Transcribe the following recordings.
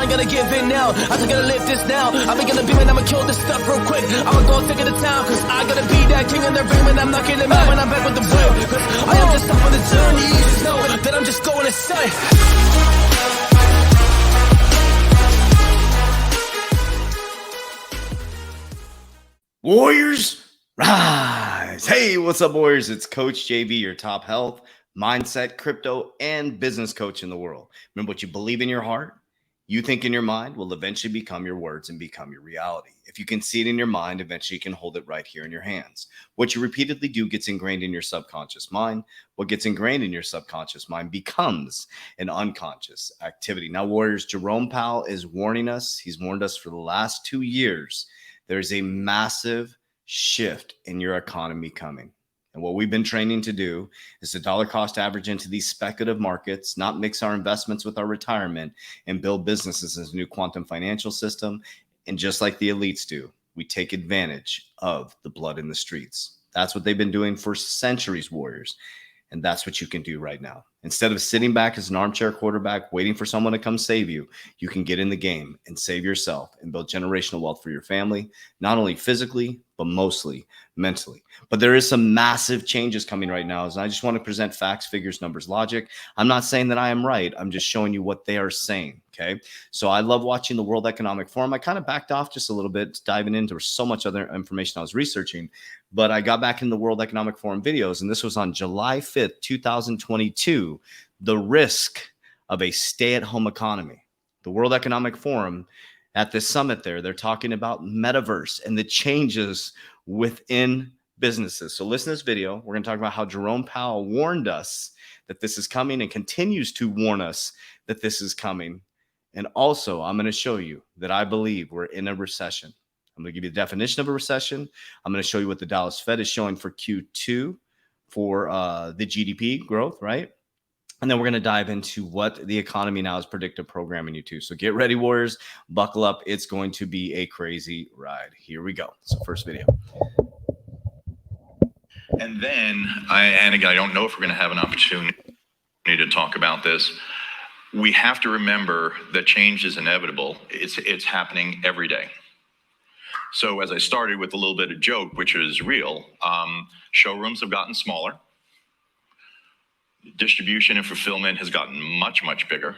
gonna give in now. I just gotta live this now. I'm gonna be, and I'ma kill this stuff real quick. I'ma go take it to town, cause I gotta be that king in their ring when I'm knocking them out when I'm back with the will. Cause I am just off on the journey, you just know that I'm just going insane. Warriors, rise! Hey, what's up, Warriors? It's Coach JB, your top health, mindset, crypto, and business coach in the world. Remember, what you believe in your heart, you think in your mind, will eventually become your words and become your reality. If you can see it in your mind, eventually you can hold it right here in your hands. What you repeatedly do gets ingrained in your subconscious mind. What gets ingrained in your subconscious mind becomes an unconscious activity. Now, Warriors, Jerome Powell is warning us. He's warned us for the last 2 years. There's a massive shift in your economy coming. And what we've been training to do is to dollar cost average into these speculative markets, not mix our investments with our retirement, and build businesses as a new quantum financial system. And just like the elites do, we take advantage of the blood in the streets. That's what they've been doing for centuries, Warriors. And that's what you can do right now. Instead of sitting back as an armchair quarterback, waiting for someone to come save you, you can get in the game and save yourself and build generational wealth for your family, not only physically, but mostly mentally. But there is some massive changes coming right now. And I just want to present facts, figures, numbers, logic. I'm not saying that I am right. I'm just showing you what they are saying. Okay. So I love watching the World Economic Forum. I kind of backed off just a little bit, diving into so much other information I was researching, but I got back in the World Economic Forum videos, and this was on July 5th, 2022, the risk of a stay-at-home economy. The World Economic Forum at this summit there, they're talking about metaverse and the changes within businesses. So listen to this video. We're going to talk about how Jerome Powell warned us that this is coming and continues to warn us that this is coming. And also, I'm going to show you that I believe we're in a recession. I'm going to give you the definition of a recession. I'm going to show you what the Dallas Fed is showing for Q2 for the GDP growth, right? And then we're going to dive into what the economy now is predictive programming you to. So get ready, Warriors. Buckle up. It's going to be a crazy ride. Here we go. So first video. And then, and again, I don't know if we're going to have an opportunity to talk about this. We have to remember that change is inevitable. It's happening every day. So as I started with a little bit of joke, which is real, showrooms have gotten smaller. Distribution and fulfillment has gotten much, much bigger.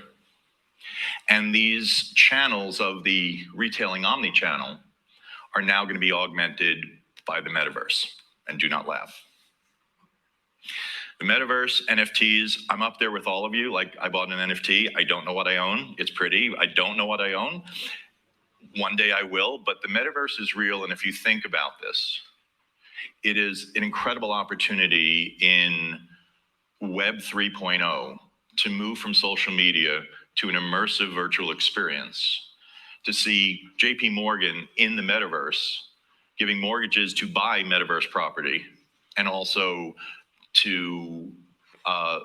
And these channels of the retailing omni-channel are now going to be augmented by the metaverse. And do not laugh. The metaverse, NFTs, I'm up there with all of you. Like, I bought an NFT. I don't know what I own. It's pretty. I don't know what I own. One day I will, but the metaverse is real. And if you think about this, it is an incredible opportunity in Web 3.0 to move from social media to an immersive virtual experience, to see JP Morgan in the metaverse giving mortgages to buy metaverse property, and also to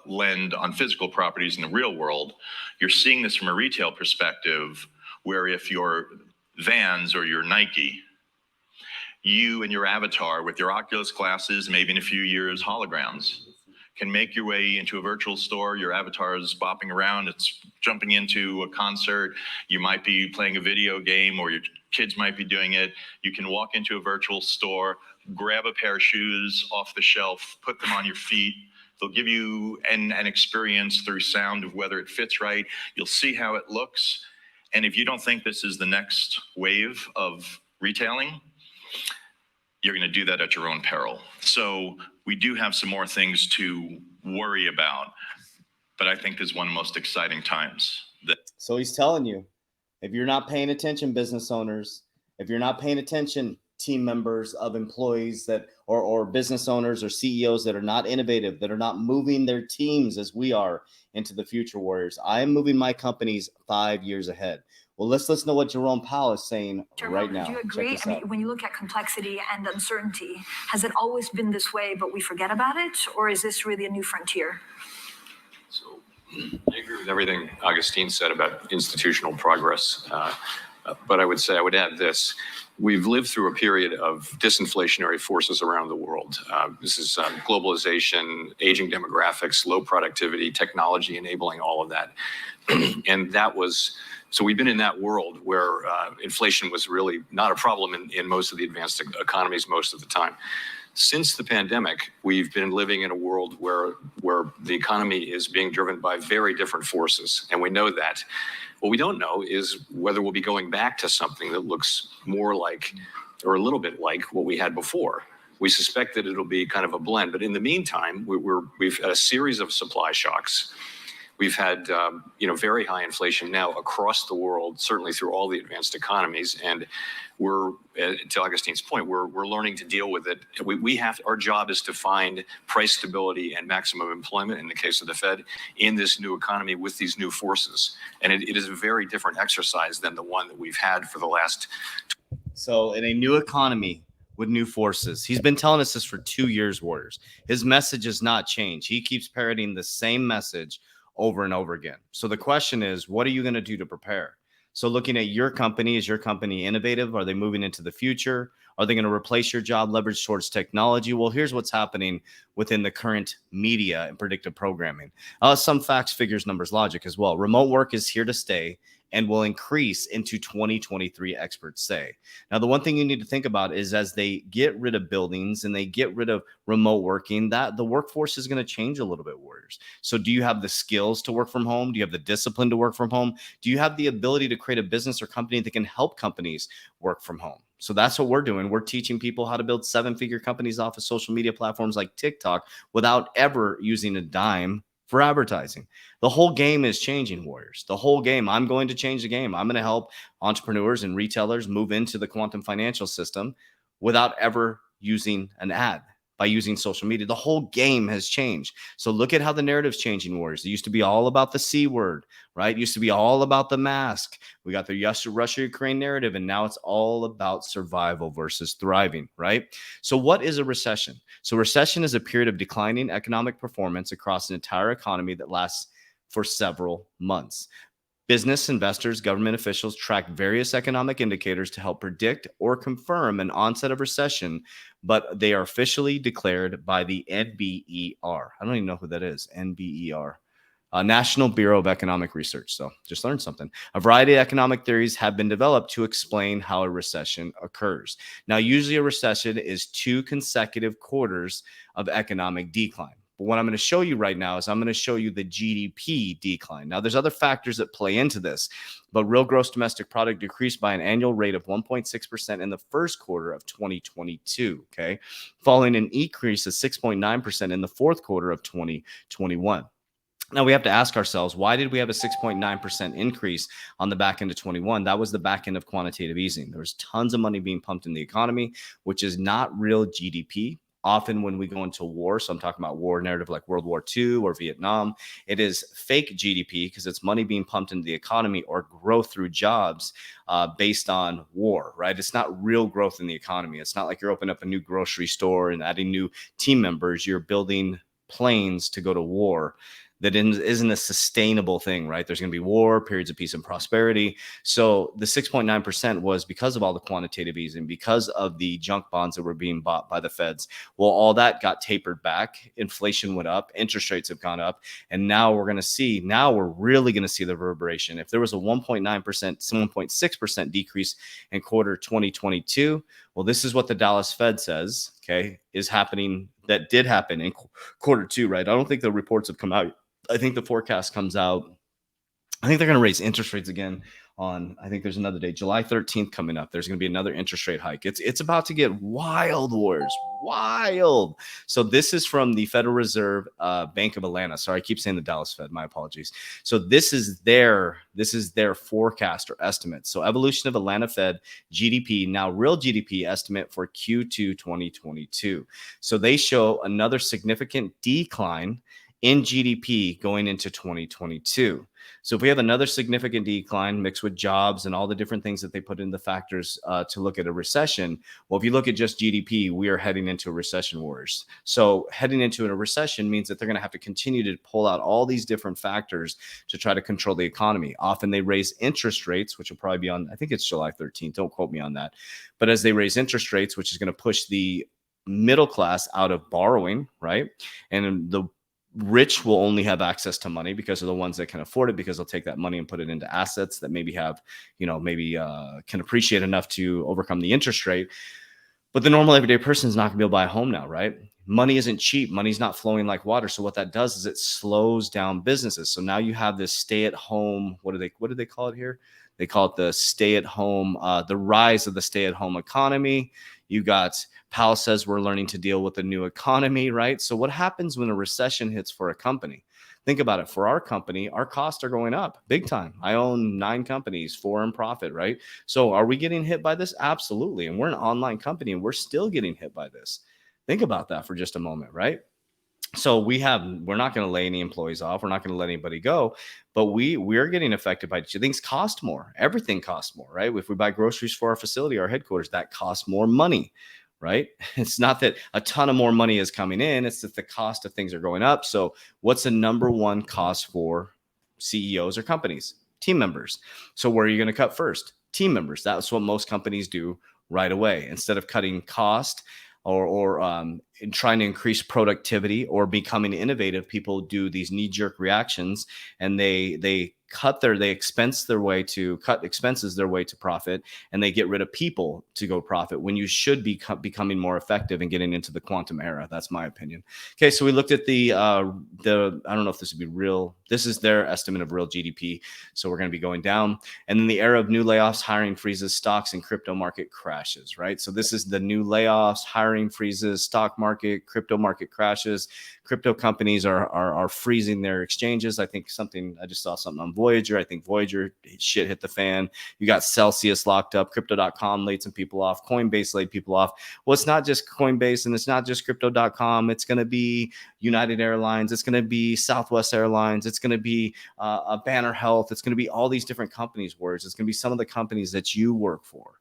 lend on physical properties in the real world. You're seeing this from a retail perspective, where if you're Vans or your Nike, you and your avatar with your Oculus glasses, maybe in a few years holograms, can make your way into a virtual store. Your avatar is bopping around. It's jumping into a concert. You might be playing a video game, or your kids might be doing it. You can walk into a virtual store, grab a pair of shoes off the shelf, put them on your feet. They'll give you an experience through sound of whether it fits right. You'll see how it looks. And if you don't think this is the next wave of retailing, you're going to do that at your own peril. So we do have some more things to worry about, but I think this is one of the most exciting times. So he's telling you, if you're not paying attention, business owners, if you're not paying attention, team members of employees that or business owners or CEOs that are not innovative, that are not moving their teams as we are into the future, Warriors. I am moving my companies 5 years ahead. Well, let's listen to what Jerome Powell is saying right now. Do you agree? I mean, when you look at complexity and uncertainty, has it always been this way, but we forget about it? Or is this really a new frontier? So I agree with everything Augustine said about institutional progress. But I would say, I would add this. we've lived through a period of disinflationary forces around the world. This is globalization, aging demographics, low productivity, technology enabling all of that. And so we've been in that world where inflation was really not a problem in most of the advanced economies most of the time. Since the pandemic, we've been living in a world where the economy is being driven by very different forces, and we know that. What we don't know is whether we'll be going back to something that looks more like, or a little bit like, what we had before. We suspect that it'll be kind of a blend, but in the meantime, we've had a series of supply shocks. We've had very high inflation now across the world, certainly through all the advanced economies, and we're, to Augustine's point, we're learning to deal with it. Our job is to find price stability and maximum employment, in the case of the Fed, in this new economy with these new forces. And it is a very different exercise than the one that we've had for the last. So in a new economy with new forces, he's been telling us this for 2 years, Warriors. His message has not changed. He keeps parroting the same message over and over again. So the question is, what are you going to do to prepare? So looking at your company, is your company innovative? Are they moving into the future? Are they going to replace your job leverage towards technology? Well, here's what's happening within the current media and predictive programming. Some facts, figures, numbers, logic as well. Remote work is here to stay and will increase into 2023, experts say. Now, the one thing you need to think about is as they get rid of buildings and they get rid of remote working, that the workforce is going to change a little bit, Warriors. So do you have the skills to work from home? Do you have the discipline to work from home? Do you have the ability to create a business or company that can help companies work from home? So that's what we're doing. We're teaching people how to build 7-figure companies off of social media platforms like TikTok without ever using a dime for advertising. The whole game is changing, Warriors. The whole game. I'm going to change the game. I'm going to help entrepreneurs and retailers move into the quantum financial system without ever using an ad, by using social media. The whole game has changed. So look at how the narrative's changing, Warriors. It used to be all about the C word, right? It used to be all about the mask. We got the Russia-Ukraine narrative, and now it's all about survival versus thriving, right? So what is a recession? So recession is a period of declining economic performance across an entire economy that lasts for several months. Business, investors, government officials track various economic indicators to help predict or confirm an onset of recession, but they are officially declared by the NBER. I don't even know who that is, NBER. National Bureau of Economic Research. So just learned something. A variety of economic theories have been developed to explain how a recession occurs. Now, usually a recession is 2 consecutive quarters of economic decline. But what I'm going to show you right now is I'm going to show you the GDP decline. Now, there's other factors that play into this, but real gross domestic product decreased by an annual rate of 1.6% in the first quarter of 2022, okay, following an increase of 6.9% in the fourth quarter of 2021. Now, we have to ask ourselves, why did we have a 6.9% increase on the back end of 21? That was the back end of quantitative easing. There was tons of money being pumped in the economy, which is not real GDP. Often when we go into war, so I'm talking about war narrative like World War II or Vietnam, it is fake GDP because it's money being pumped into the economy or growth through jobs based on war, right? It's not real growth in the economy. It's not like you're opening up a new grocery store and adding new team members. You're building planes to go to war. That isn't a sustainable thing, right? There's going to be war, periods of peace and prosperity. So the 6.9% was because of all the quantitative easing, because of the junk bonds that were being bought by the feds. Well, all that got tapered back. Inflation went up. Interest rates have gone up. And now we're really going to see the reverberation. If there was a 1.9%, 1.6% decrease in quarter 2022, well, this is what the Dallas Fed says, okay, is happening. That did happen in quarter 2, right? I don't think the reports have come out. I think the forecast comes out. I think they're going to raise interest rates again on, I think there's another day, July 13th coming up. There's going to be another interest rate hike. It's about to get wild, Warriors, wild. So this is from the Federal Reserve Bank of Atlanta. Sorry, I keep saying the Dallas Fed. My apologies. So this is their forecast or estimate. So evolution of Atlanta Fed GDP, now real GDP estimate for Q2 2022. So they show another significant decline in GDP going into 2022. So if we have another significant decline mixed with jobs and all the different things that they put in the factors to look at a recession, well, if you look at just GDP, we are heading into a recession wars. So heading into a recession means that they're going to have to continue to pull out all these different factors to try to control the economy. Often they raise interest rates, which will probably be on, I think it's July 13th. Don't quote me on that. But as they raise interest rates, which is going to push the middle class out of borrowing, right? And the rich will only have access to money because they're the ones that can afford it, because they'll take that money and put it into assets that maybe have, can appreciate enough to overcome the interest rate. But the normal everyday person is not going to be able to buy a home now, right? Money isn't cheap. Money's not flowing like water. So what that does is it slows down businesses. So now you have this stay-at-home, what do they call it here? They call it the stay-at-home, the rise of the stay-at-home economy. You got Powell says we're learning to deal with the new economy, right? So what happens when a recession hits for a company? Think about it. For our company, our costs are going up big time. I own 9 companies, 4 in profit, right? So are we getting hit by this? Absolutely. And we're an online company and we're still getting hit by this. Think about that for just a moment, right? So we're not going to lay any employees off. We're not going to let anybody go, but we're getting affected by things cost more. Everything costs more, right? If we buy groceries for our facility, our headquarters, that costs more money, right? It's not that a ton of more money is coming in. It's that the cost of things are going up. So what's the number one cost for CEOs or companies? Team members. So where are you going to cut first? Team members. That's what most companies do right away. Instead of cutting cost or trying to increase productivity or becoming innovative, people do these knee-jerk reactions and they cut expenses their way to profit, and they get rid of people to go profit when you should be becoming more effective and getting into the quantum era. That's my opinion. Okay, so we looked at the I don't know if this would be real. This is their estimate of real GDP. So we're going to be going down. And then the era of new layoffs, hiring freezes, stocks and crypto market crashes, right? So this is the new layoffs, hiring freezes, stock market, crypto market crashes. Crypto companies are freezing their exchanges. I just saw something on Voyager. I think Voyager shit hit the fan. You got Celsius locked up. Crypto.com laid some people off. Coinbase laid people off. Well, it's not just Coinbase and it's not just Crypto.com. It's going to be United Airlines. It's going to be Southwest Airlines. It's going to be Banner Health. It's going to be all these different companies. It's going to be some of the companies that you work for.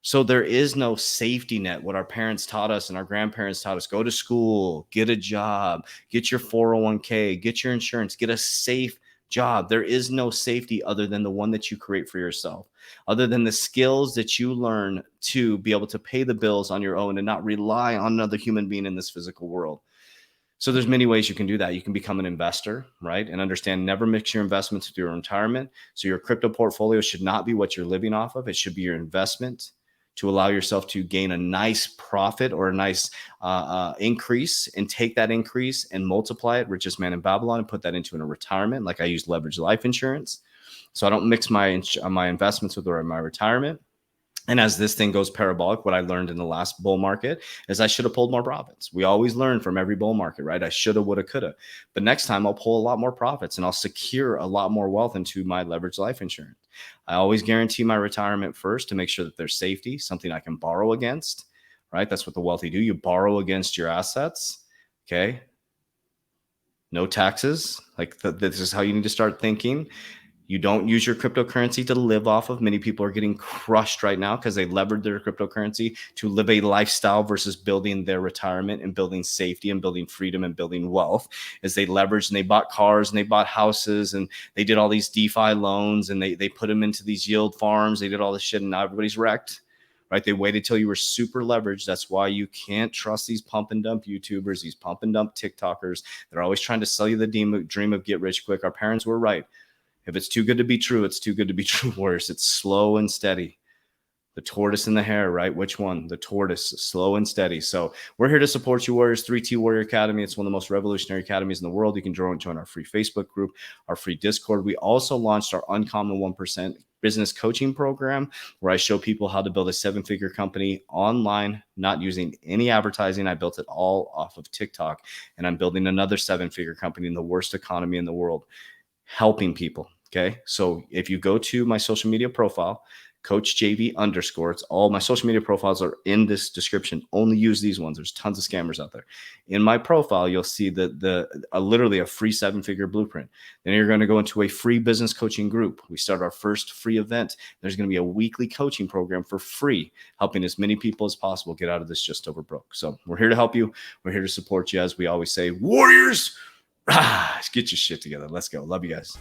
So there is no safety net. What our parents taught us and our grandparents taught us: go to school, get a job, get your 401k, get your insurance, get a safe job. There is no safety other than the one that you create for yourself, other than the skills that you learn to be able to pay the bills on your own and not rely on another human being in this physical world. So there's many ways you can do that. You can become an investor, right? And understand, never mix your investments with your retirement. So your crypto portfolio should not be what you're living off of. It should be your investment to allow yourself to gain a nice profit or a nice increase, and take that increase and multiply it, richest man in Babylon, and put that into a retirement. Like I use leveraged life insurance. So I don't mix my investments with my retirement. And as this thing goes parabolic, what I learned in the last bull market is I should have pulled more profits. We always learn from every bull market, right? I shoulda, woulda, coulda. But next time I'll pull a lot more profits and I'll secure a lot more wealth into my leveraged life insurance. I always guarantee my retirement first to make sure that there's safety, something I can borrow against, right? That's what the wealthy do. You borrow against your assets, okay? No taxes. This is how you need to start thinking. You don't use your cryptocurrency to live off of. Many people are getting crushed right now because they levered their cryptocurrency to live a lifestyle versus building their retirement and building safety and building freedom and building wealth. As they leveraged and they bought cars and they bought houses and they did all these DeFi loans and they put them into these yield farms. They did all this shit and now everybody's wrecked, right? They waited till you were super leveraged. That's why you can't trust these pump and dump YouTubers, these pump and dump TikTokers. They're always trying to sell you the dream of get rich quick. Our parents were right. If it's too good to be true, it's too good to be true. Worse, it's slow and steady. The tortoise and the hare, right? Which one? The tortoise, slow and steady. So we're here to support you, Warriors. 3T Warrior Academy. It's one of the most revolutionary academies in the world. You can join our free Facebook group, our free Discord. We also launched our Uncommon 1% business coaching program, where I show people how to build a 7-figure company online, not using any advertising. I built it all off of TikTok, and I'm building another 7-figure company in the worst economy in the world, helping people. Okay. So if you go to my social media profile, Coach JV _. It's all my social media profiles are in this description. Only use these ones. There's tons of scammers out there. In my profile, you'll see literally a free 7-figure blueprint. Then you're going to go into a free business coaching group. We start our first free event. There's going to be a weekly coaching program for free, helping as many people as possible get out of this just over broke. So we're here to help you. We're here to support you. As we always say, Warriors, get your shit together. Let's go. Love you guys.